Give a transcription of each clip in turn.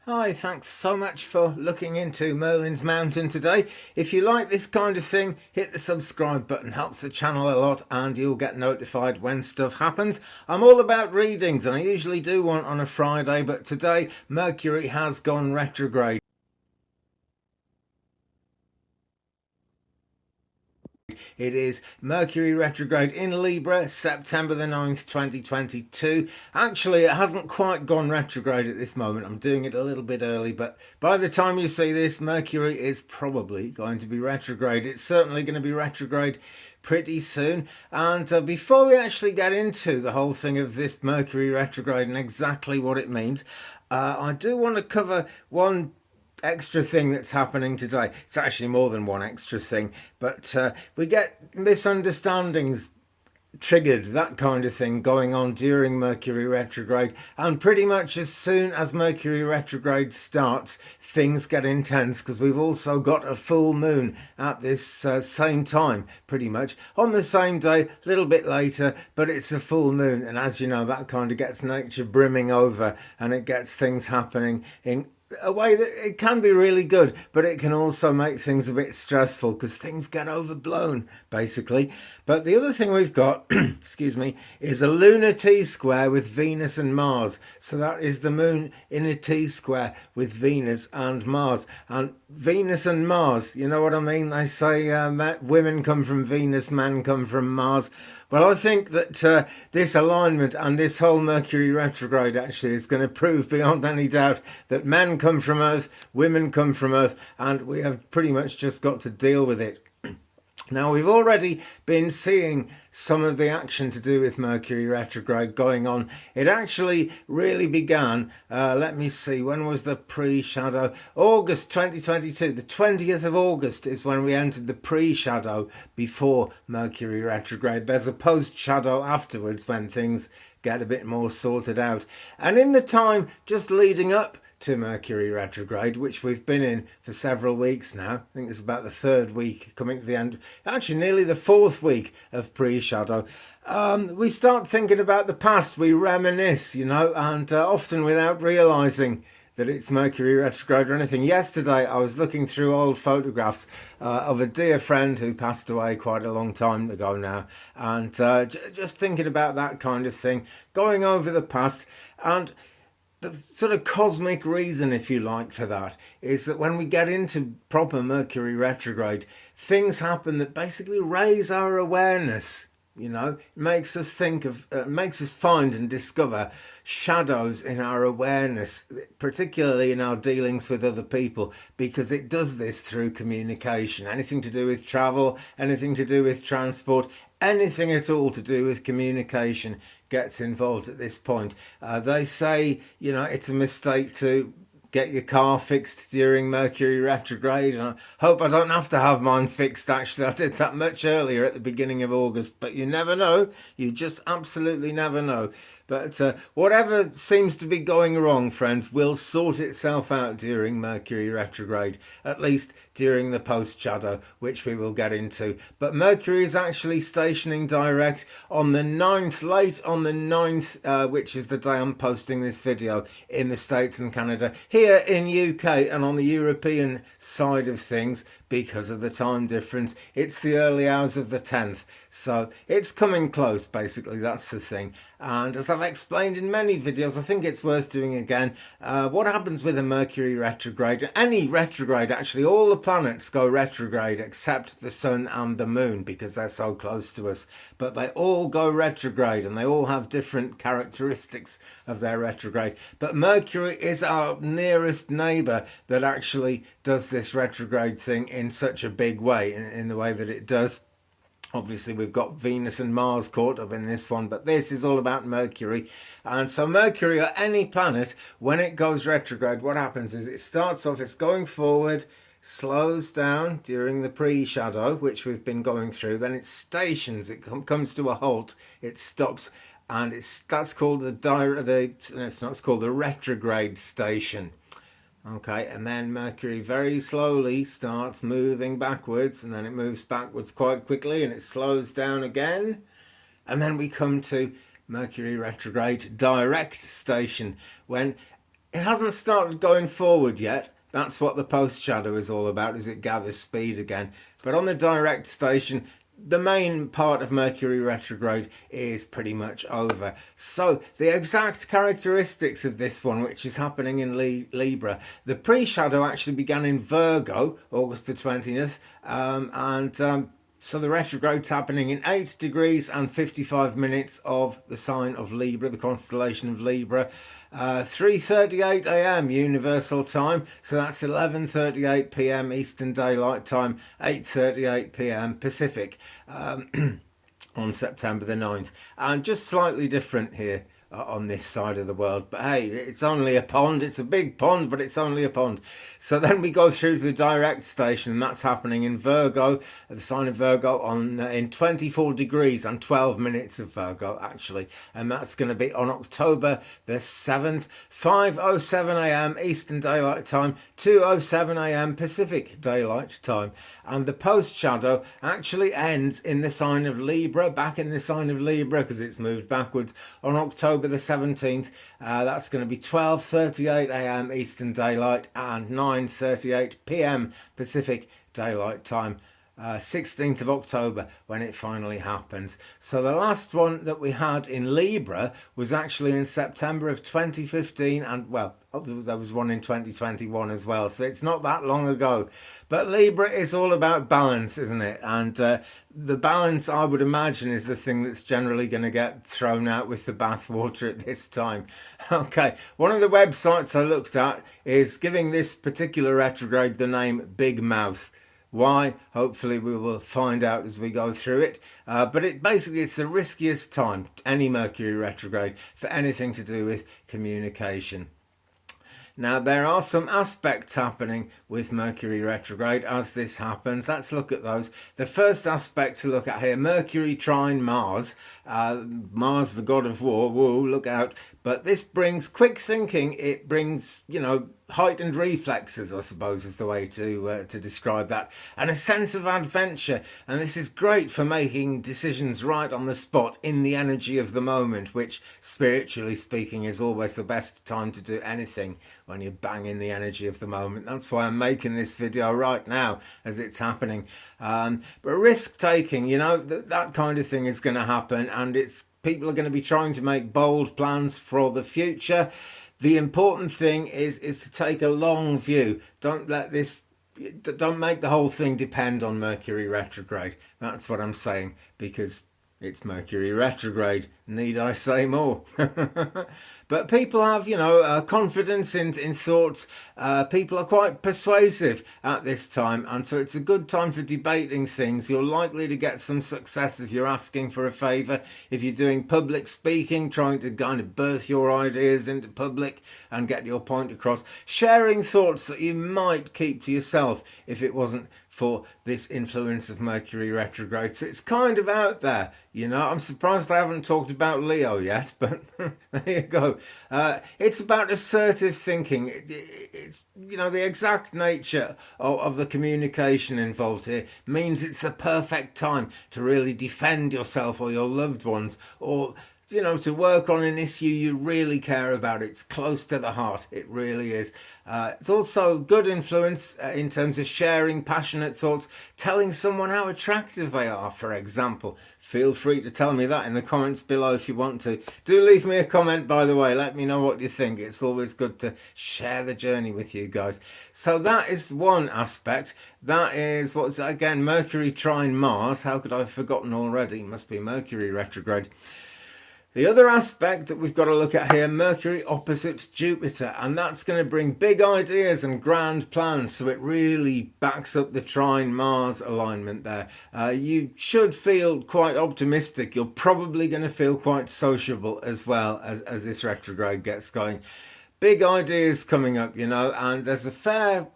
Hi, thanks so much for looking into Merlin's Mountain today. If you like this kind of thing, hit the subscribe button, helps the channel a lot and you'll get notified when stuff happens. I'm all about readings and I usually do one on a Friday, but today Mercury has gone retrograde. It is Mercury retrograde in Libra, September the 9th, 2022. Actually, it hasn't quite gone retrograde at this moment. I'm doing it a little bit early, but by the time you see this, Mercury is probably going to be retrograde. It's certainly going to be retrograde pretty soon. And before we actually get into the whole thing of this Mercury retrograde and exactly what it means, I do want to cover one extra thing that's happening today. It's actually more than one extra thing, but we get misunderstandings triggered, that kind of thing going on during Mercury retrograde, and pretty much as soon as Mercury retrograde starts, things get intense because we've also got a full moon at this same time, pretty much on the same day, a little bit later, but it's a full moon, and as you know, that kind of gets nature brimming over and it gets things happening in a way that it can be really good, but it can also make things a bit stressful because things get overblown, basically. But the other thing we've got, excuse me, is a lunar T-square with Venus and Mars. So that is the moon in a T-square with Venus and Mars. And Venus and Mars, you know what I mean? They say women come from Venus, men come from Mars. Well, I think that this alignment and this whole Mercury retrograde actually is going to prove beyond any doubt that men come from Earth, women come from Earth, and we have pretty much just got to deal with it. Now, we've already been seeing some of the action to do with Mercury retrograde going on. It actually really began, let me see, when was the pre-shadow? August 2022, the 20th of August is when we entered the pre-shadow before Mercury retrograde. There's a post-shadow afterwards when things get a bit more sorted out. And in the time just leading up to Mercury retrograde, which we've been in for several weeks now. I think it's about the third week, coming to the end, actually nearly the fourth week of pre-shadow. We start thinking about the past, we reminisce, you know, and often without realising that it's Mercury retrograde or anything. Yesterday I was looking through old photographs of a dear friend who passed away quite a long time ago now, and just thinking about that kind of thing, going over the past. And the sort of cosmic reason, if you like, for that is that when we get into proper Mercury retrograde, things happen that basically raise our awareness. You know, it makes us think of, makes us find and discover shadows in our awareness, particularly in our dealings with other people, because it does this through communication. Anything to do with travel, anything to do with transport, anything at all to do with communication gets involved at this point. They say, you know, it's a mistake to get your car fixed during Mercury retrograde. And I hope I don't have to have mine fixed, actually. I did that much earlier at the beginning of August, but you never know. You just absolutely never know. But whatever seems to be going wrong, friends, will sort itself out during Mercury retrograde, at least during the post-shadow, which we will get into. But Mercury is actually stationing direct on the 9th, late on the 9th, which is the day I'm posting this video, in the States and Canada. Here in UK and on the European side of things, because of the time difference, it's the early hours of the 10th. So it's coming close, basically, that's the thing. And as I've explained in many videos, I think it's worth doing again, what happens with a Mercury retrograde, any retrograde actually, all the planets go retrograde except the Sun and the Moon because they're so close to us. But they all go retrograde and they all have different characteristics of their retrograde. But Mercury is our nearest neighbour that actually does this retrograde thing in such a big way, in the way that it does. Obviously, we've got Venus and Mars caught up in this one, but this is all about Mercury. And so Mercury, or any planet, when it goes retrograde, what happens is it starts off, it's going forward, slows down during the pre-shadow, which we've been going through, then it stations, it comes to a halt, it stops, and that's called it's called the retrograde station. Okay, and then Mercury very slowly starts moving backwards, and then it moves backwards quite quickly, and it slows down again. And then we come to Mercury retrograde direct station, when It hasn't started going forward yet. That's what the post shadow is all about, as it gathers speed again. But on the direct station, the main part of Mercury retrograde is pretty much over. So the exact characteristics of this one, which is happening in Libra, the pre-shadow actually began in Virgo, August the 20th, so the retrograde's happening in 8 degrees and 55 minutes of the sign of Libra, the constellation of Libra. 3:38 a.m. Universal Time, so that's 11:38 p.m. Eastern Daylight Time, 8:38 p.m. Pacific, on September the 9th. And just slightly different here on this side of the world, but hey, it's only a pond. It's a big pond, but it's only a pond. So then we go through to the direct station, and that's happening in Virgo, the sign of Virgo, on in 24 degrees and 12 minutes of Virgo actually, and that's going to be on October the 7th, 5:07 a.m. Eastern Daylight Time, 2:07 a.m. Pacific Daylight Time. And the post shadow actually ends in the sign of Libra, back in the sign of Libra because it's moved backwards, on October the 17th. That's going to be 12:38 a.m. Eastern Daylight and 9:38 p.m. Pacific Daylight Time. 16th of October when it finally happens. So the last one that we had in Libra was actually in September of 2015, and well, there was one in 2021 as well, so it's not that long ago. But Libra is all about balance, isn't it? And the balance, I would imagine, is the thing that's generally going to get thrown out with the bathwater at this time. Okay, one of the websites I looked at is giving this particular retrograde the name Big Mouth. Why? Hopefully we will find out as we go through it. But it's the riskiest time, any Mercury retrograde, for anything to do with communication. Now, there are some aspects happening with Mercury retrograde as this happens. Let's look at those. The first aspect to look at here, Mercury trine Mars. Mars, the god of war. Whoa, look out. But this brings quick thinking. It brings, heightened reflexes, I suppose, is the way to describe that, and a sense of adventure. And this is great for making decisions right on the spot in the energy of the moment, which, spiritually speaking, is always the best time to do anything, when you bang in the energy of the moment. That's why I'm making this video right now as it's happening. But risk taking, that kind of thing is going to happen, and people are going to be trying to make bold plans for the future. The important thing is to take a long view. Don't make the whole thing depend on Mercury retrograde. That's what I'm saying, because it's Mercury retrograde. Need I say more? But people have, confidence in thoughts. People are quite persuasive at this time, and so it's a good time for debating things. You're likely to get some success if you're asking for a favour, if you're doing public speaking, trying to kind of birth your ideas into public and get your point across. Sharing thoughts that you might keep to yourself if it wasn't for this influence of Mercury retrograde. So it's kind of out there, I'm surprised I haven't talked about Leo yet, but there you go. It's about assertive thinking. It's the exact nature of the communication involved here means it's the perfect time to really defend yourself or your loved ones, or to work on an issue you really care about. It's close to the heart. It really is. It's also good influence in terms of sharing passionate thoughts, telling someone how attractive they are, for example. Feel free to tell me that in the comments below if you want to. Do leave me a comment, by the way. Let me know what you think. It's always good to share the journey with you guys. So that is one aspect. That is, what's that again? Mercury trine Mars. How could I have forgotten already? Must be Mercury retrograde. The other aspect that we've got to look at here, Mercury opposite Jupiter, and that's going to bring big ideas and grand plans, so it really backs up the trine Mars alignment there. You should feel quite optimistic. You're probably going to feel quite sociable as well as this retrograde gets going. Big ideas coming up, and there's a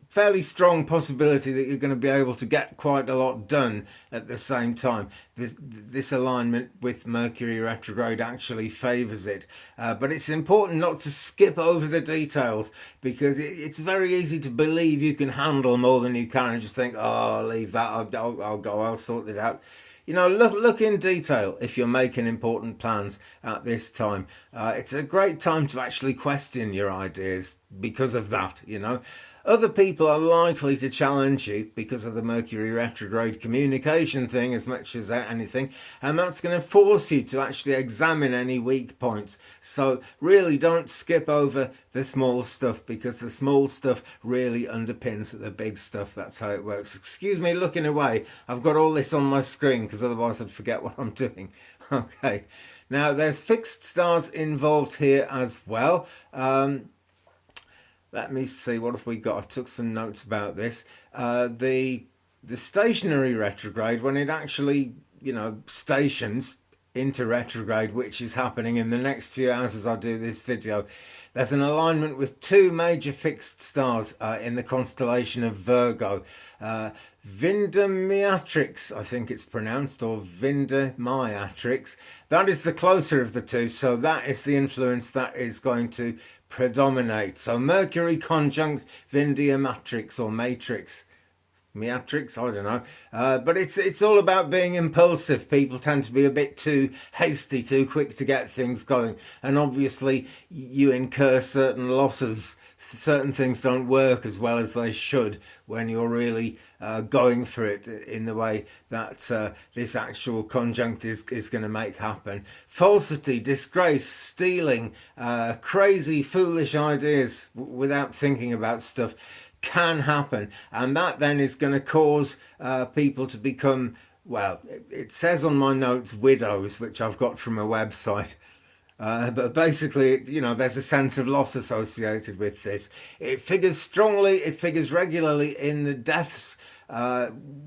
fairly strong possibility that you're going to be able to get quite a lot done at the same time. This alignment with Mercury retrograde actually favours it. But it's important not to skip over the details, because it's very easy to believe you can handle more than you can and just think, oh, I'll leave that, I'll go, I'll sort it out. look in detail if you're making important plans at this time. It's a great time to actually question your ideas because of that. Other people are likely to challenge you because of the Mercury retrograde communication thing as much as anything, and that's going to force you to actually examine any weak points. So really don't skip over the small stuff, because the small stuff really underpins the big stuff. That's how it works. Excuse me looking away. I've got all this on my screen because otherwise I'd forget what I'm doing. Okay. Now there's fixed stars involved here as well. Let me see, what have we got? I took some notes about this. The stationary retrograde, when it actually, stations into retrograde, which is happening in the next few hours as I do this video, there's an alignment with two major fixed stars in the constellation of Virgo. Vindemiatrix, I think it's pronounced, or Vindemiatrix. That is the closer of the two, so that is the influence that is going to predominate. So Mercury conjunct Vindemiatrix or Matrix. Meatrix, I don't know, but it's all about being impulsive. People tend to be a bit too hasty, too quick to get things going, and obviously you incur certain losses. Certain things don't work as well as they should when you're really going for it in the way that this actual conjunct is going to make happen. Falsity, disgrace, stealing, crazy, foolish ideas without thinking about stuff can happen, and that then is going to cause people to become, well, it says on my notes widows, which I've got from a website. But basically, there's a sense of loss associated with this. It figures strongly, it figures regularly in the deaths,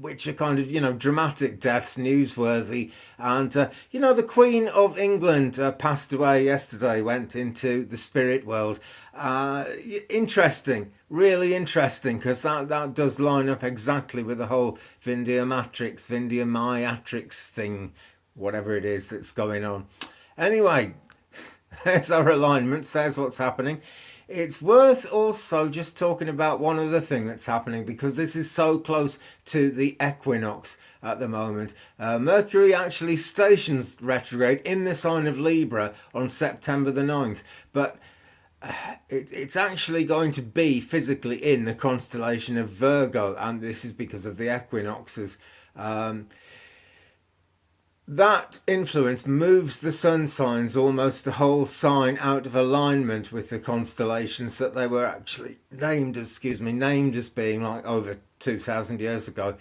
which are kind of, dramatic deaths, newsworthy. And, the Queen of England passed away yesterday, went into the spirit world. Interesting, really interesting, because that does line up exactly with the whole Vindemiatrix thing, whatever it is that's going on. Anyway, there's our alignments, there's what's happening. It's worth also just talking about one other thing that's happening, because this is so close to the equinox at the moment. Mercury actually stations retrograde in the sign of Libra on September the 9th, but it's actually going to be physically in the constellation of Virgo, and this is because of the equinoxes. That influence moves the sun signs almost a whole sign out of alignment with the constellations that they were actually named as being like over 2,000 years ago.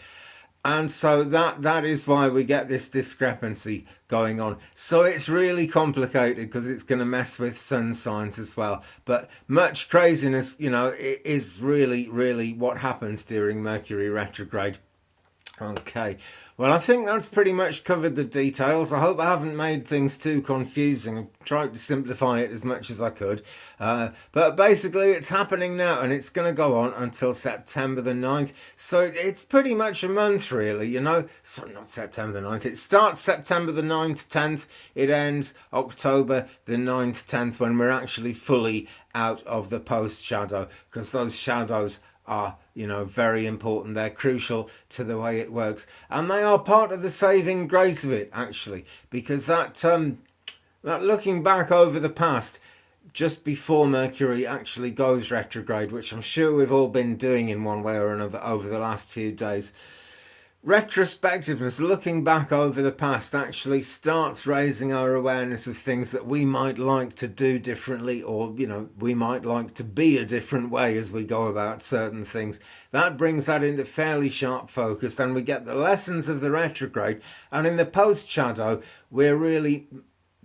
And so that is why we get this discrepancy going on. So it's really complicated because it's going to mess with sun signs as well. But much craziness, is really, really what happens during Mercury retrograde. Okay, well, I think that's pretty much covered the details. I hope I haven't made things too confusing. I've tried to simplify it as much as I could. But basically, it's happening now, and it's going to go on until September the 9th. So it's pretty much a month, really, So not September the 9th. It starts September the 9th, 10th. It ends October the 9th, 10th, when we're actually fully out of the post-shadow, because those shadows are, very important. They're crucial to the way it works, and they are part of the saving grace of it, actually, because that looking back over the past, just before Mercury actually goes retrograde, which I'm sure we've all been doing in one way or another over the last few days, retrospectiveness, looking back over the past, actually starts raising our awareness of things that we might like to do differently, or we might like to be a different way as we go about certain things. That brings that into fairly sharp focus, and we get the lessons of the retrograde, and in the post shadow we really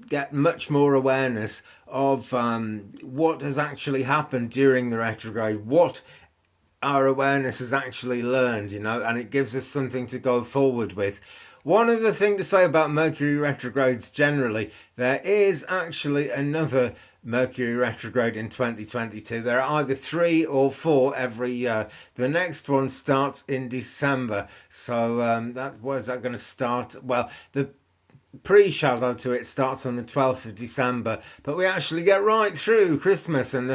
get much more awareness of what has actually happened during the retrograde, what our awareness has actually learned, and it gives us something to go forward with. One other thing to say about Mercury retrogrades generally, there is actually another Mercury retrograde in 2022. There are either 3 or 4 every year. The next one starts in December. So where's that going to start? Well, the pre-shadow to it starts on the 12th of December, but we actually get right through Christmas and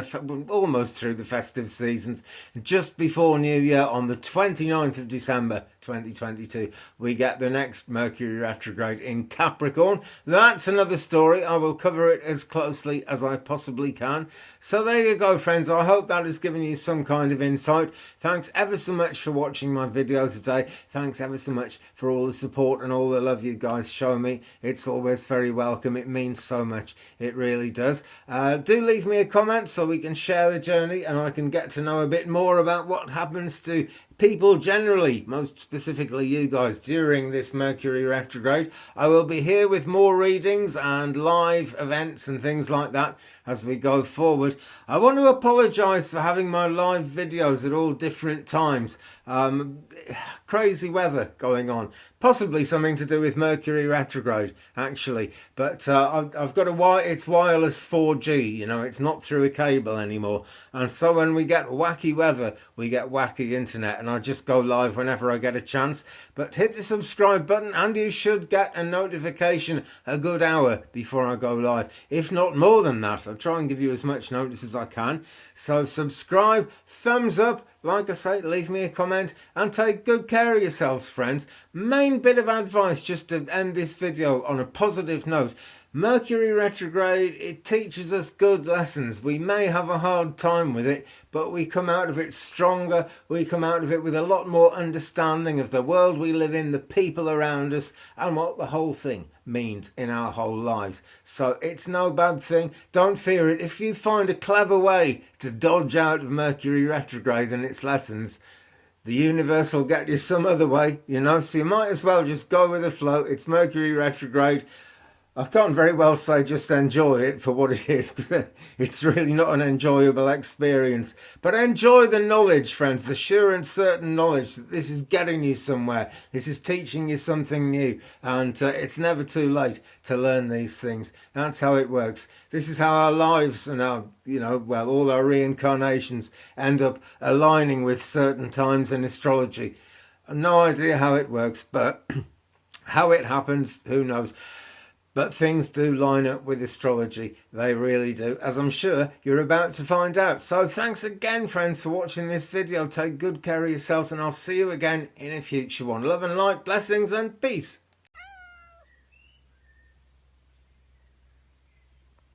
almost through the festive seasons. Just before New Year on the 29th of December 2022, we get the next Mercury retrograde in Capricorn. That's another story. I will cover it as closely as I possibly can. So there you go, friends. I hope that has given you some kind of insight. Thanks ever so much for watching my video today. Thanks ever so much for all the support and all the love you guys show me. It's always very welcome. It means so much. It really does. Do leave me a comment so we can share the journey and I can get to know a bit more about what happens to people generally, most specifically you guys, during this Mercury retrograde. I will be here with more readings and live events and things like that as we go forward. I want to apologise for having my live videos at all different times. Crazy weather going on. Possibly something to do with Mercury retrograde, actually. But I've got it's wireless 4G, you know, it's not through a cable anymore. And so when we get wacky weather, we get wacky internet. And I just go live whenever I get a chance. But hit the subscribe button and you should get a notification a good hour before I go live. If not more than that, I'll try and give you as much notice as I can. So subscribe, thumbs up, like I say, leave me a comment and take good care of yourselves, friends. Main bit of advice just to end this video on a positive note. Mercury retrograde, it teaches us good lessons. We may have a hard time with it, but we come out of it stronger. We come out of it with a lot more understanding of the world we live in, the people around us, and what the whole thing means in our whole lives. So it's no bad thing. Don't fear it. If you find a clever way to dodge out of Mercury retrograde and its lessons, the universe will get you some other way, you know. So you might as well just go with the flow. It's Mercury retrograde. I can't very well say just enjoy it for what it is, because it's really not an enjoyable experience. But enjoy the knowledge, friends, the sure and certain knowledge that this is getting you somewhere. This is teaching you something new, and it's never too late to learn these things. That's how it works. This is how our lives and our, you know, well, all our reincarnations end up aligning with certain times in astrology. No idea how it works, but how it happens, who knows. But things do line up with astrology. They really do, as I'm sure you're about to find out. So thanks again, friends, for watching this video. Take good care of yourselves, and I'll see you again in a future one. Love and light, blessings and peace.